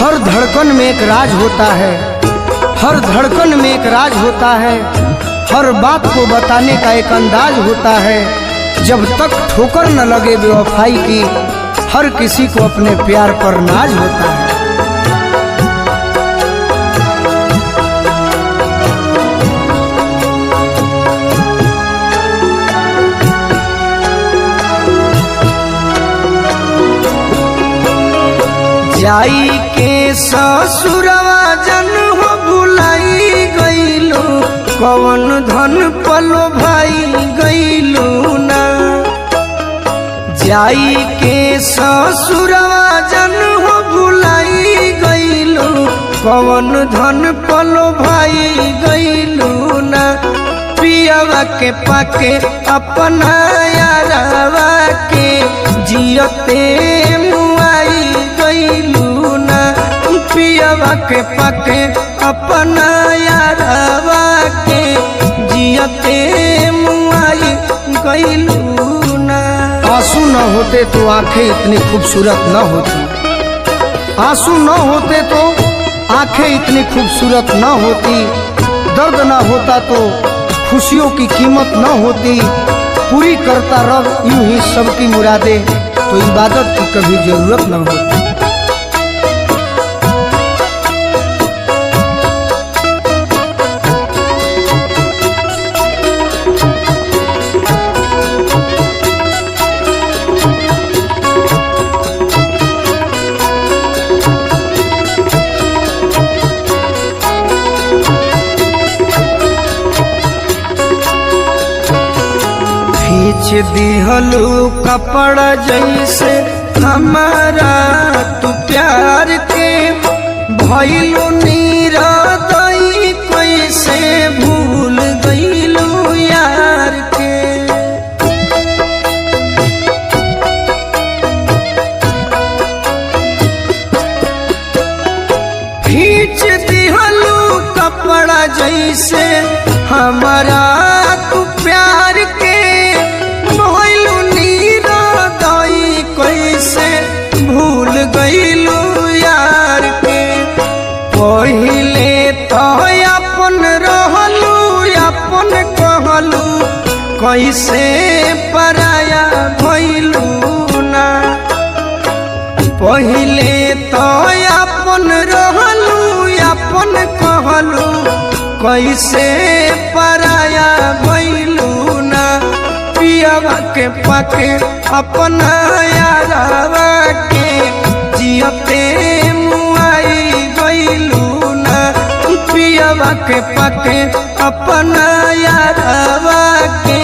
हर धड़कन में एक राज होता है, हर धड़कन में एक राज होता है, हर बात को बताने का एक अंदाज होता है। जब तक ठोकर न लगे बेवफाई की, हर किसी को अपने प्यार पर नाज होता है। जाई के ससुरवा जन हो भुलाई गईलू, कवन धन पलो भाई गईलू ना। जाई के ससुरवा जन हो भुलाई गईलू, कवन धन पलो भाई गईलू ना। पियवा के पाके अपना यारवा के जियते मुआई गईलू ना। पियवा के पाके अपना यारवा के जियते मुआई गईलू ना। आंसू न होते तो आंखें इतनी खूबसूरत न होती, आंसू न होते तो आंखें इतनी खूबसूरत न होती। दर्द न होता तो खुशियों की कीमत न होती। पूरी करता रब यूं ही सबकी मुरादें, तो इबादत की कभी जरूरत न होती। खींच दिहलू कपड़ा जैसे हमारा तू प्यार के, भइलू नीरदई कैसे भूल गईलू यार के। खींच दिहलू कपड़ा जैसे हमारा तू प्यार के, कैसे भूल गईलू यार के। पहिले तो अपन रहलू अपन कहलू, कैसे पराया भइलू ना। पहिले तो अपन रहलू अपन कहलू, कैसे पराया भइलू ना। पियवा के पाके अपना यारवा के जियते मुआई गईलू ना। पियवा के पाके अपना यारवा के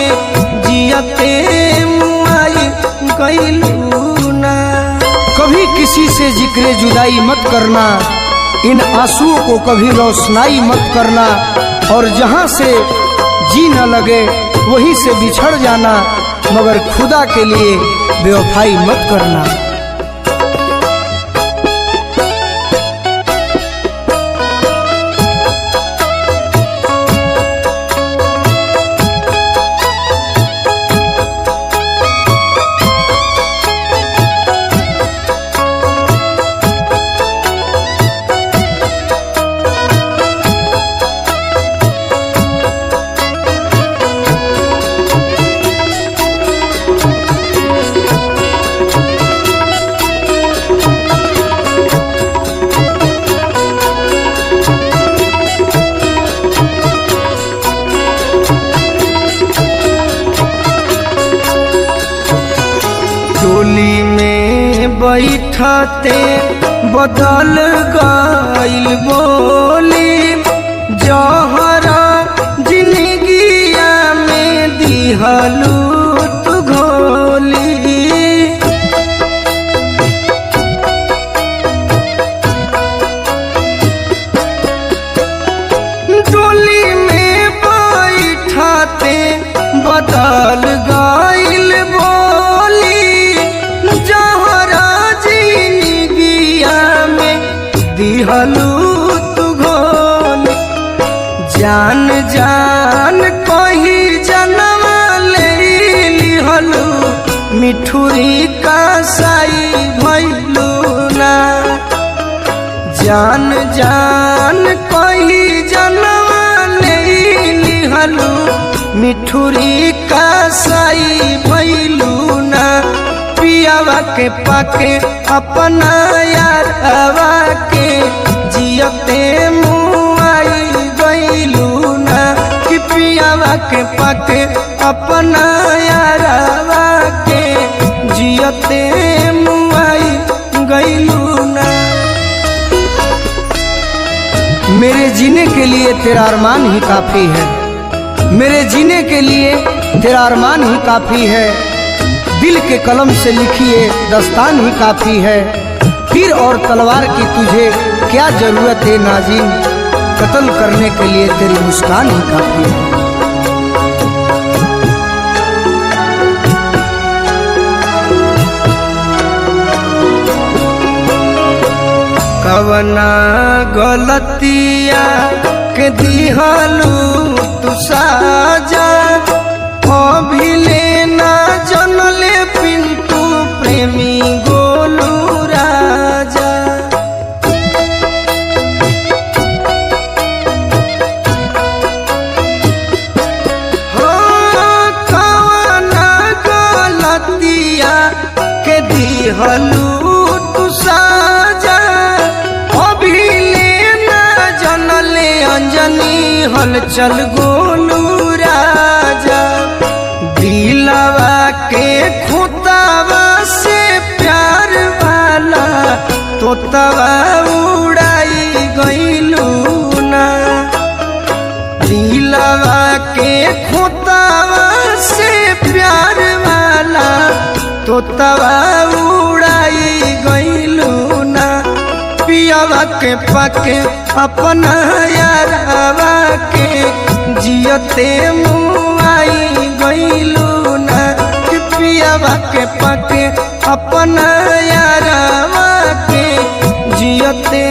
जियते मुआई गईलू ना। कभी किसी से जिक्र जुदाई मत करना, इन आंसुओं को कभी रोशनाई मत करना। और जहाँ से जी न लगे वहीं से बिछड़ जाना, मगर खुदा के लिए बेवफाई मत करना। डोली में बैठते बदल गईल बोली, जहरा जिंदगिया में दिहलू तू घोली। डोली में बैठते बदल गईल बोली, दिहलू तू घोल। जान जान कही जनम ले लिहलू, मिठुरी का साई भइलू ना। जान जान कही जनवा ले लिहलू मिठुरी का साई भैलू ना पियावा के पाके अपना यारवा के जियते मुआई गईलू ना कि पियावा के पाके अपना यारवा के जियते मुआई गईलू ना। मेरे जीने के लिए तेरा अरमान ही काफी है, मेरे जीने के लिए तेरा अरमान ही काफी है, दिल के कलम से लिखिए दस्तान ही काफी है। तीर और तलवार की तुझे क्या जरूरत है नाज़िम, कत्ल करने के लिए तेरी मुस्कान ही काफी है। कवना गलतिया के दिहलू तू साजा अभिले ना जनले पिंटू प्रेमी गोलू राजा। हो कवना गलतिया के दिहलू तू साजा अंजनी हलचल गोलू राजा। दिलवा के खुतावा से प्यार वाला तोतवा उड़ाई गईलू ना। दिलवा के खुतावा से प्यार वाला तोतवा उड़ाई गईलू ना। पियावा के पाके अपना यारवा के जियते मुआई गईलू ना। पियावा के पाके अपना यारवा के जियते